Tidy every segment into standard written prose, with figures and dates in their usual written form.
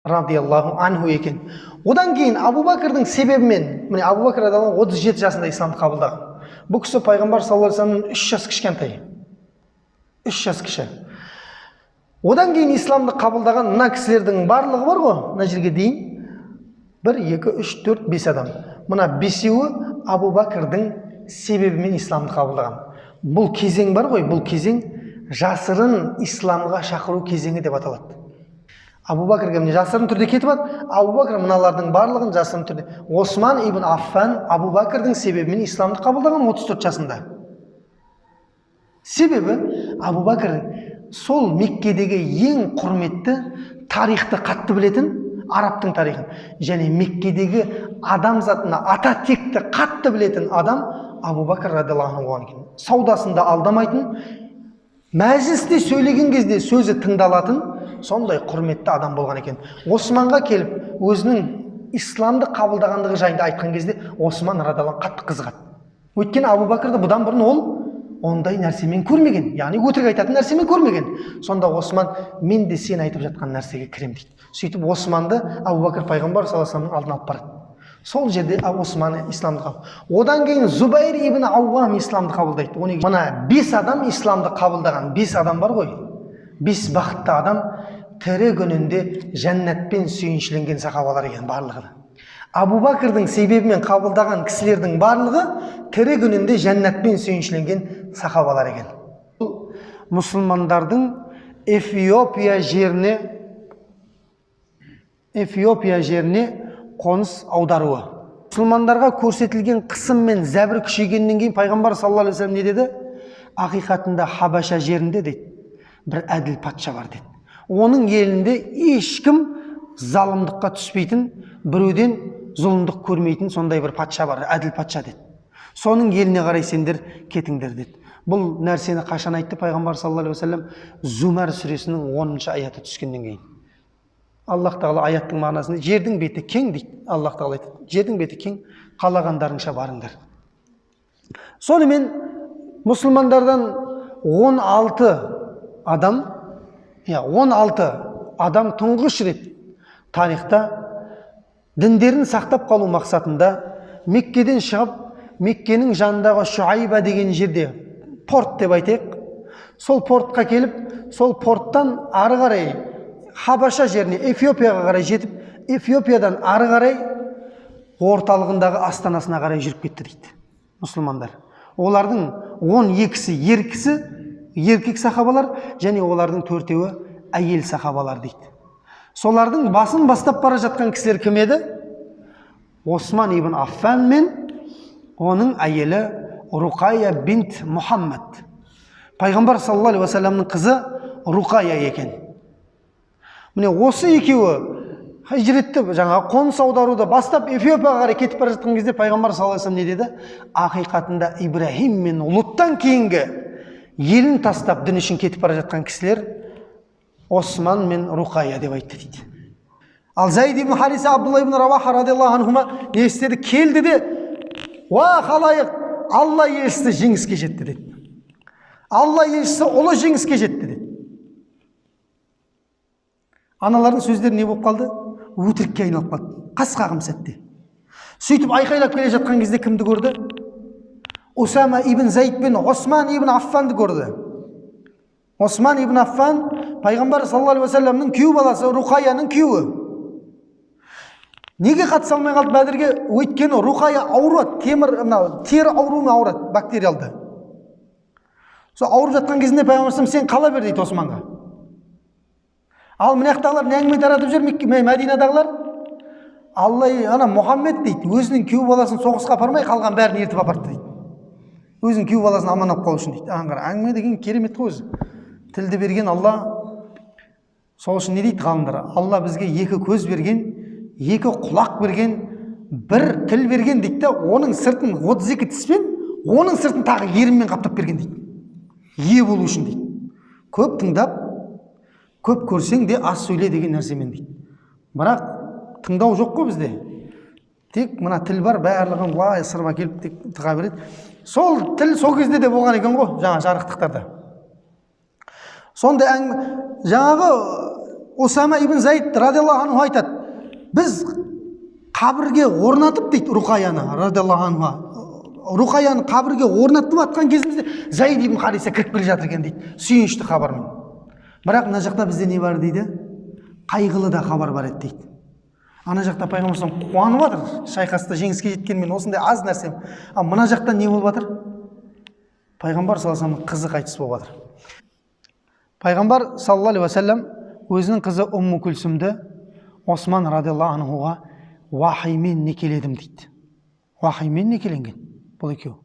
радиаллаху анху екен. Одан кейін Абу Бәкірдің себебімен, міне Абу Бәкір радиаллаху 37 жасында исламды қабылдаған. Бұл кісі пайғамбар саллаллаху алейхи вассаламнан 3 жас кішкентай. 3 жас кіші. Одан кейін исламды қабылдаған мына кісілердің барлығы бар ғой, мына жерге дейін 1, 2, 3, 4, 5 адам. Мына бесеуі Абу Бәкірдің себебімен исламды қабылдаған. Бұл кезең бар ғой, бұл кезең жасырын исламға шақыру кезеңі деп аталады. Абу Бәкірге міне жасырын түрде кетіп ат, Абу Бәкір мыналардың барлығын жасырын түрде. Осман ибн Аффан Абу Бәкірдің себебімен исламды қабылдаған 34 жасында. Себебі Абу Бәкір сол Меккедегі ең құрметті тарихты қатты білетін, арабтың тарихын, және Меккедегі адамзатына ата текті қатты білетін адам Абу Бәкір радиаллаху анху екен. Саудасында алдамайтын, мәжілісте сөйлеген кезде сөзі тыңдалатын, сондай құрметті адам болған екен. Османға келіп, өзінің исламды қабылдағандығы жайында айтқан кезде Осман радиаллаху анху қатты қызығады. Өйткені Абу Бәкірді бұдан бұрын ол ондай нәрсемен көрмеген, яғни өтірік айтатын нәрсемен көрмеген. Сонда Осман, мен де сен айтып жатқан нәрсеге кірем дейді. Сөйтіп Османды Абу Бәкір пайғамбар саллаллаху алейхи вассаламның алдына алып барады. Сол жерде Осман исламды қабылдайды. Одан кейін Зубайр ибн Ауам исламды қабылдайды. Мына 5 адам исламды қабылдаған. 5 адам бар ғой. 5 бақытты адам тірі күнінде жәннатпен сүйіншіленген сахабалар екен барлығы. Абу Бәкірдің себебімен қабылдаған кісілердің барлығы тірі күнінде жәннатпен сүйіншіленген сахабалар екен. Мұсылмандардың Эфиопия жеріне қоныс аударуы. Мұсылмандарға көрсетілген қысым мен зәбір күшейгеннен кейін пайғамбар саллаллаху алейхи вассалам не деді? Ақиқатында Хабаша жерінде дейді, бір әділ патша бар деді. Оның елінде ешкім залымдыққа түспейтін, біреуден зұлымдық көрмейтін сондай бір патша бар, әділ патша деді. Соның еліне қарай сендер кетіңдер деді. Бұл нәрсені қашан айтты пайғамбар саллаллаху алейхи вассалам? Зумар сүресінің 10-шы аяты түскеннен кейін. Аллах тағала аяттың мағынасында жердің беті кең дейді. Аллах тағала айтады, жердің беті кең, қалағандарыңша барыңдар. Сонымен мұсылмандардан 16 адам тұңғыш рет тарихта діндерін сақтап қалу мақсатында Меккеден шығып, Меккенің жанындағы Шуайба деген жерде, порт деп айтайық, сол портқа келіп, сол порттан ары қарай Хабаша жеріне, Эфиопияға қарай жетіп, Эфиопиядан ары қарай орталығындағы астанасына қарай жүріп кетті дейді мұсылмандар. Олардың 12-сі еркек сахабалар, және олардың 4-еуі әйел сахабалар дейді. Солардың басын бастап бара жатқан кісілер кім еді? Осман ибн Аффан мен оның әйелі Руқайя бинт Мұхаммад. Пайғамбар саллаллаху алейхи вассаламның қызы Руқайя екен. Міне осы екеуі хижретті, жаңа қоныс аударуды бастап Эфиопияға қарай кетіп бара жатқан кезде пайғамбар саллаллаху алейхи вассалам не деді? Ақиқатында Ибрахим мен Луттан кейінгі елін тастап дін үшін кетіп бара жатқан кісілер Осман мен Руқайя деп айтты дейді. Ал Зайд ибн Хариса Абдулла ибн Раваха радиаллаху анхума не істеді? Келді де, уа халайық, Алла елшісі жеңіске жетті деді. Алла елшісі ұлы жеңіске жетті деді. Аналардың сөздері не болып қалды? Өтірікке айналып қалды. Қасқағым сәтте. Сөйтіп айқайлап келе жатқан кезде кімді көрді? Усама ибн Зайд бен Осман ибн Аффанды көрді. Осман ибн Аффан пайғамбар саллаллаху алейхи вассаламның күйеу баласы, Руқайяның күйеуі. Неге қатыса алмай қалды Бәдірге? Өйткені Руқайя ауырады, тері ауруымен ауырады, бактериалды. Сол ауырып жатқан кезінде пайғамбар сен қала бер дейді Османға. Ал мынаяқтағылар не әңгіме таратып жүр Мәдинадағылар? Алла, Мұхаммед дейді, өзінің күйеу баласын соғысқа апармай қалған бәрін ертіп апарды дейді. Өзінің күйеу баласын аман алып қалу үшін дейді. Әңгіме деген керемет қой өзі. Тілді берген Алла. Сол үшін не дейді ғалымдар? Алла бізге 2 көз берген, 2 құлақ берген, 1 тіл берген дейді, оның сыртын 32 тіспен, оның сыртын тағы ерінмен қаптап берген дейді. Ие болу үшін дейді. Көп тыңдап, көп көрсең де аз сөйле деген нәрсемен дейді. Бірақ тыңдау жоқ қой бізде. Тек мына тіл бар, барлығын былай сырма келіп тек тыға береді. Сол тіл сол кезде де болған екен ғой, жаңа жарықтықтарда. Сонда жаңағы Осама ибн Заид радиаллаху анху айтады, біз қабірге орнатып дейді Руқаяны радиаллаху анху, Руқаяны қабірге орнатып атқан кезімізде Заид ибн Хариса кіріп келе жатыр екен дейді, сүйінішті хабармен. Бірақ мына жақта бізде не бар дейді? Қайғылы да хабар бар еді дейді. Ана жақта пайғамбар қуанып жатыр, шайқаста жеңіске жеткенмен осындай аз нәрсе. А мына жақта не болып жатыр? Пайғамбар саллаллаху алейхи вассалам қызы қайтыс болып жатыр. Пайғамбар саллаллаху алейхи вассалам өзінің қызы Умму Күлсімді Осман радиаллаху анхуға уахимен некеледім дейді. Уахимен некеленген бұл екеу.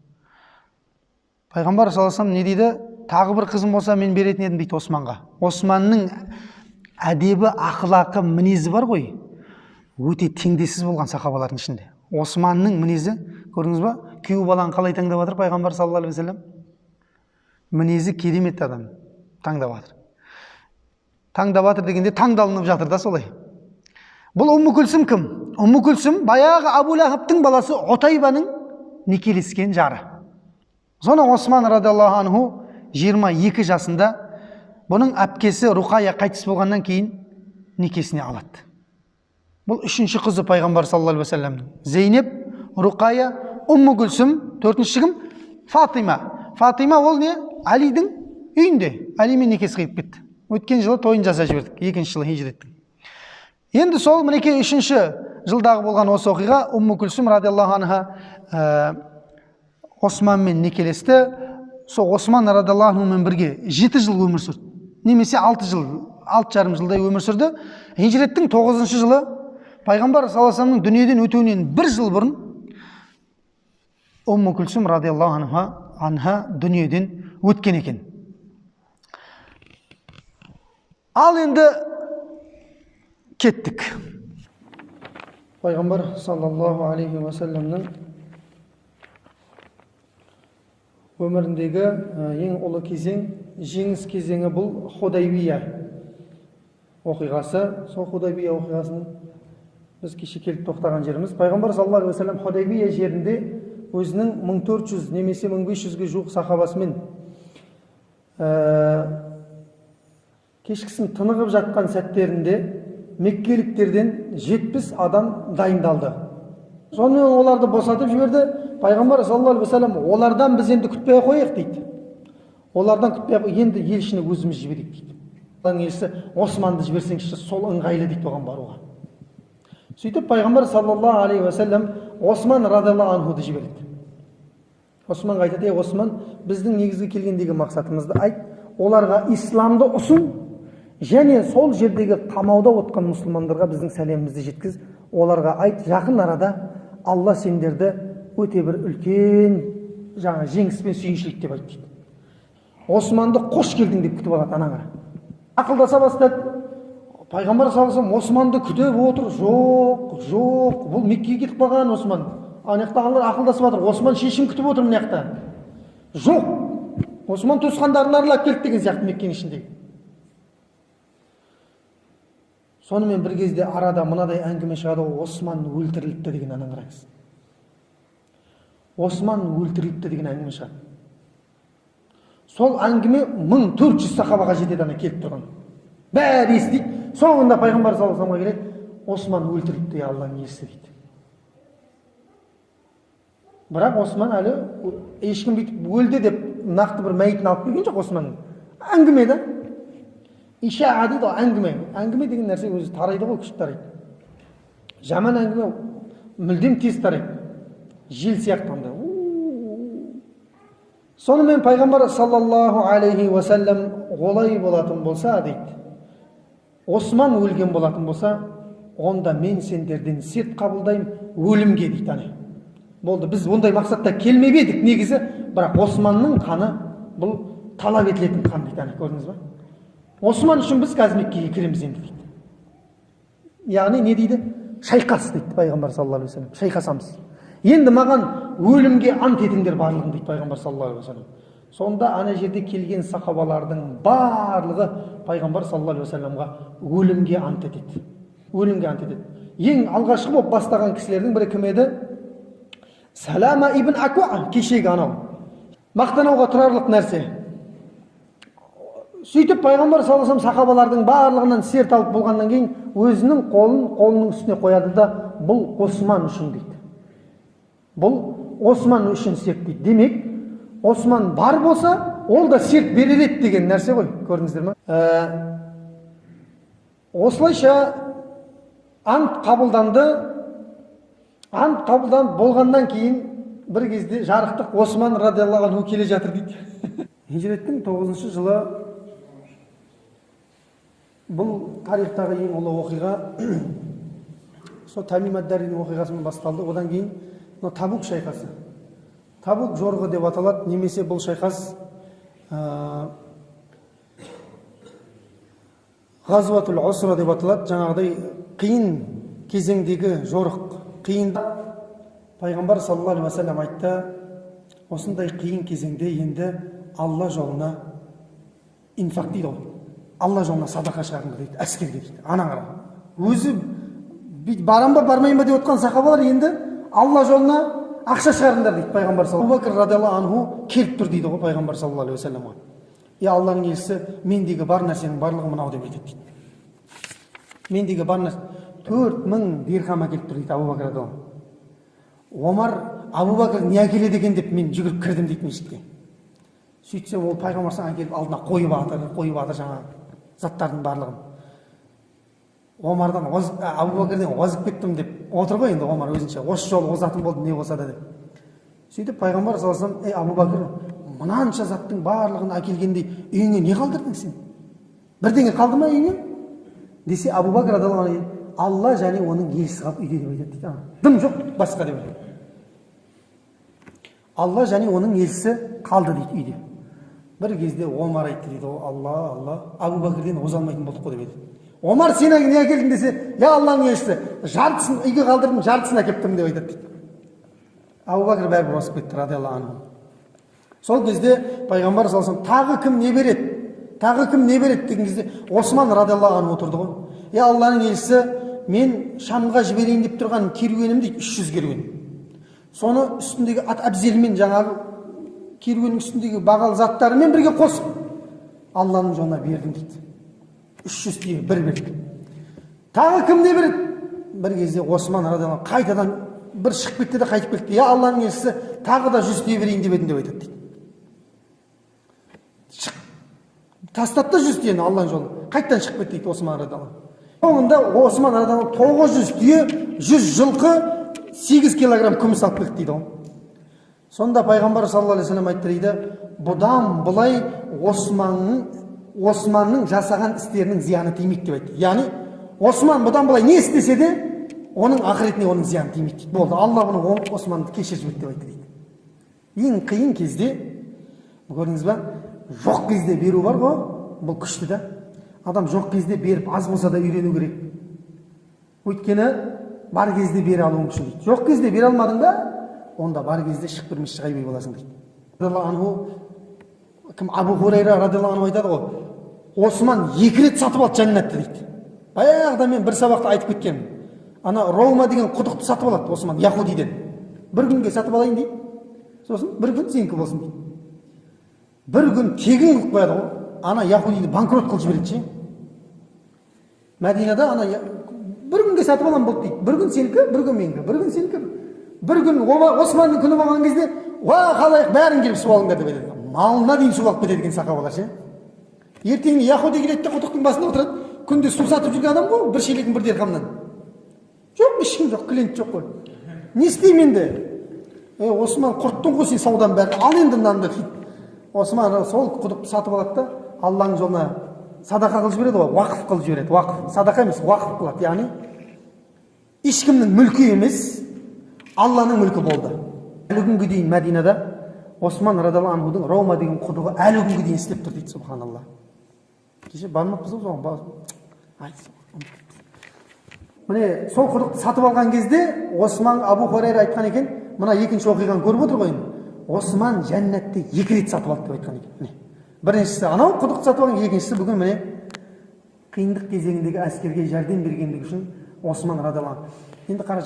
Пайғамбар саллаллаху алейхи вассалам не дейді? Тағы бір қызым болса мен беретін едім дейді Османға. Османның әдебі, ақылақы, мінезі бар ғой, өте теңдессіз болған сахабалардың ішінде. Османның мінезі, көрдіңіз ба? Күйеу баланы қалай таңдап жатыр пайғамбар саллаллаху алейхи вассалам? Мінезі керемет адам таңдап жатыр. Таңдап жатыр дегенде таңдалынып жатыр да солай. Бұл Умму Күлсім кім? Умму Күлсім баяғы Абу Лахабтың баласы Утайбаның некелескен жары. Соны Осман радиаллаху анху 22 жасында бұның әпкесі Руқая қайтыс болғаннан кейін некесіне алады. Бұл үшінші қызы пайғамбар саллаллаху алейхи вассаламның. Зейнеп, Руқая, Умму Күлсім, төртінші кім? Фатима. Фатима ол не? Алидің үйінде. Алимен некесі қиып кетті. Өткен жылы тойын жасап жібердік, екінші жылы хижреттің. Енді сол мінекей үшінші жылдағы болған осы оқиға Умму Күлсім радиаллаху анха Османмен некелесті. Сол Осман радиаллаху анхумен бірге 7 жыл өмір сүрді. Немесе 6 жыл, 6,5 жылдай өмір сүрді. Хижреттің 9-шы жылы пайғамбар саллаллаху алейхи вассаламның дүниеден өтуінен 1 жыл бұрын Умму Күлсім радиаллаху анха дүниеден өткен екен. Ал енді кеттік. Пайғамбар саллаллаху алейхи вассаламның өміріндегі ең ұлы кезең, жеңіс кезеңі бұл Худайбия оқиғасы. Сол Худайбия оқиғасының біз кеше келіп тоқтаған жеріміз. Пайғамбар саллаллаху алейхи вассалам Худайбия жерінде өзінің 1400 немесе 1500-ге жуық сахабасымен кешкісін тынығып жатқан сәттерінде меккеліктерден 70 адам дайындалды. Сонымен оларды босатып жіберді. Пайғамбар саллаллаху алейхи вассалам олардан біз енді күтпей қояйық дейді. Олардан күтпей қояйық, енді елшіні өзіміз жіберейік дейді. Олардың елшісі Османды жіберсеңізші, сол ыңғайлы дейді оған баруға. Сөйтіп пайғамбар саллаллаху алейхи вассалам Осман радиаллаху анхуды жібереді. Османға айтады: Осман, біздің негізгі келгендегі мақсатымызды айт, оларға исламды ұсын, және сол жердегі қамауда отқан мұсылмандарға біздің сәлемімізді жеткіз. Оларға айт, жақын арада Алла сендерді өте бір үлкен жеңіспен сүйіншілік деп айт дейді. Османды қош келдің деп күтіп алады анаңа. Ақылдаса бастады. Пайғамбар саллаллаху алейхи вассалам Османды күтіп отыр. Жоқ, бұл Меккеге кетіп қалған Осман. Анықтағандар ақылдасып жатыр. Осман шешім күтіп отыр мына жақта. Жоқ, Осман туысқандарын аралап келді деген сияқты Меккенің ішіндегі. Сонымен бір кезде арада мынадай әңгіме шығады: Осман өлтіріліпті деген, анан қараңыз. Осман өлтіріліпті деген әңгіме шығады. Сол әңгіме 1400 сахабаға жетеді, ана келіп тұрған. Бәрі естиді. Соңында пайғамбар саллаллаху алейхи вассаламға келеді: Осман өлтіріліпті, Алланың елшісі дейді. Бірақ Осман әлі ешкім бүйтіп өлді деп нақты бір мәйітін алып келген жоқ. Османның әңгіме да. Иша'a дейді, әңгіме. Әңгіме деген нәрсе өзі тарайды ғой, күшті тарайды. Жаман әңгіме мүлдем тез тарайды. Жел сияқтанды. Сонымен пайғамбар саллаллаху алейхи вассалам олай болатын болса дейді, Осман өлген болатын болса, онда мен сендерден серт қабылдаймын өлімге дейді. Болды, біз ондай мақсатта келмеп едік негізі, бірақ Османның қаны бұл талап етілетін қан дейді. Көрдіңіз ба? Осман үшін біз қазір Меккеге кіреміз енді дейді. Яғни не дейді? Шайқас дейді пайғамбар саллаллаху алейхи вассалам. Шайқасамыз. Енді маған өлімге ант етіңдер барлығын дейді пайғамбар саллаллаху алейхи вассалам. Сонда ана жерде келген сахабалардың барлығы пайғамбар саллаллаху алейхи вассаламға өлімге ант етеді. Өлімге ант етеді. Ең алғашқы болып бастаған кісілердің бірі кім еді? Салама ибн Акуа, кешегі анау. Мақтанауға тұрарлық нәрсе. Сөйтіп пайғамбар саллаллаху алейхи вассалам сахабалардың барлығынан серт алып болғаннан кейін өзінің қолының үстіне қояды да бұл Осман үшін дейді. Бұл Осман үшін серт дейді. Демек, Осман бар болса, ол да серт берер еді деген нәрсе ғой. Көрдіңіздер ме? Осылайша ант қабылданды. Ант қабылданып болғаннан кейін бір кезде жарықтық Осман радиаллаху анху келе жатыр дейді. Хижреттің 9-шы жылы бұл тарихтағы ең ұлы оқиға сол Тамим ад-Даридің оқиғасымен басталды. Одан кейін Табук шайқасы. Табук жорығы деп аталады, немесе бұл шайқас Ғазватул Усра деп аталады. Жаңағыдай қиын кезеңдегі жорық. Қиын. Пайғамбар саллаллаху алейхи уассалам айтты, осындай қиын кезеңде енді Алла жолына инфақ дейді ғой. Алла жолына садақа шығарыңдар дейді, әскерге дейді. Ана қара. Өзі барам ба бармайын ба деп отқан сахабалар енді Алла жолына ақша шығарыңдар дейді пайғамбар саллаллаху алейхи уассалам. Абу Бәкір радиаллаху анху келіп тұр дейді ғой пайғамбар саллаллаху алейхи уассаламға. Алланың елшісі, мендегі бар нәрсенің барлығы мынау деп айтады дейді. Мендегі бар нәрсе 4000 дирхам әкеліп тұр дейді Абу Бәкір радиаллаху анху. Омар Абу Бәкір не әкеледі екен деп мен жүгіріп кірдім дейді мешітке. Сөйтсем ол пайғамбар әкеліп алдына қойып жатыр жаңағы заттардың барлығын. Омардан Абу Бәкірден озып кеттім деп отыр ғой енді Омар өзінше. Осы жол озатын болды не болса да деп. Сөйтіп пайғамбар саллаллаху алейхи вассалам, Абу Бәкір, мынанша заттың барлығын әкелгенде үйіңе не қалдырдың сен? Бірдеңе қалды ма үйіңе? Десе Абу Бәкір радиаллаху анху, Алла және оның елшісі қалып үйде деп айтады дейді. Дым жоқ басқа деп айтады. Алла және оның елшісі қалды дейді үйде. Бір кезде Омар айтты дейді, Алла, Абу Бәкірден оза алмайтын болдық қой деп айтады. Омар сен не әкелдің десе, Алланың елшісі, жартысын үйге қалдырдым, жартысын әкептім деп айтады дейді. Абу Бәкір бәрібір озып кетті радиаллаху анху. Сол кезде пайғамбар саллаллаху алейхи вассалам тағы кім не береді? Тағы кім не береді деген кезде Осман радиаллаху анху отырды ғой. Алланың елшісі, мен Шамға жіберейін деп тұрған керуенім дейді 300 керуен. Соны үстіндегі ат әбзелмен жаңағы керуеннің үстіндегі бағал заттарымен бірге қосып Алланың жолына бердім дейді. 300 тие бір берді. Тағы кім не береді? Бір кезде Осман радиаллаху анху қайтадан бір шығып кетті де қайтып келді. Алланың елшісі, тағы да 100 тие берейін деп едім деп айтады дейді. Тастады да 100 тиені Алланың жолына. Қайтадан шығып кетті дейді Осман радиаллаху анху. Соңында Осман радиаллаху анху 900 түйе, 100 жылқы, 8 килограмм күміс алып келді дейді. Сонда пайғамбар саллаллаху алейхи вассалам айтты дейді, бұдан бұлай Османның жасаған істерінің зияны тимейді деп айтты. Яғни Осман бұдан бұлай не істесе де оның ақыретіне оның зияны тимейді дейді. Болды, Алла бұны Османды кешіріп жіберді деп айтты дейді. Ең қиын кезде, көрдіңіз ба, жоқ кезде беру бар ғой, бұл күшті да. Адам жоқ кезде беріп, аз болса да үйрену керек. Өйткені бар кезде бере алуың үшін дейді. Жоқ кезде бере алмадың ба, онда бар кезде шық бермес шығайбай боласың дейді. Радиаллаху анху, кім Абу Хурайра радиаллаху анху айтады ғой, Осман 2 рет сатып алды жәннатты дейді. Баяғыда мен бір сабақта айтып кеткенмін. Ана Рома деген құдықты сатып алады Осман Яхудиден. Бір күнге сатып алайын дейді. Сосын бір күн сенікі болсын дейді. Бір күн тегін қылып қояды ғой. Ана Яхудиді банкрот қылып жібереді ше. Мәдинада ана бір күнге сатып алам болды дейді. Бір күн сенікі, бір күн менікі, бір күн сенікі. Бір күн Османның күні болған кезде, қалайық бәрін келіп су алыңдар деп айтады. Малына дейін су алып кетеді екен сахабалар ше. Ертеңіне Яхуди келеді де құдықтың басында отырады. Күнде су сатып жүрген адам ғой, бір шелегін бір дирхамнан. Жоқ, ешкім жоқ, клиент жоқ қой. Не істеймін енді? Осман құрттың ғой сен саудан бәрін, ал енді мынаны дейді. Осман сол құдықты сатып алады да Алланың жолына садақа қылып жібереді ғой, уақыф қылып жібереді. Уақыф, садақа емес, уақыф қылады. Яғни ешкімнің мүлкі емес, Алланың мүлкі болды. Әлі күнге дейін Мәдинада Осман радиаллаху анхудың Рома деген құдығы әлі күнге дейін істеп тұр дейді, субханалла. Кеше бармаппыз ғой соған. Міне сол құдықты сатып алған кезде Осман Абу Хурайра айтқан екен, мына екінші оқиғаны көріп отыр ғой енді. Осман жәннатты 2 рет сатып алды деп айтқан екен. Біріншісі анау құдықты сатып алған, екіншісі бүгін міне қиындық кезеңіндегі әскерге жәрдем бергендігі үшін Осман радиаллаху анху. Енді қара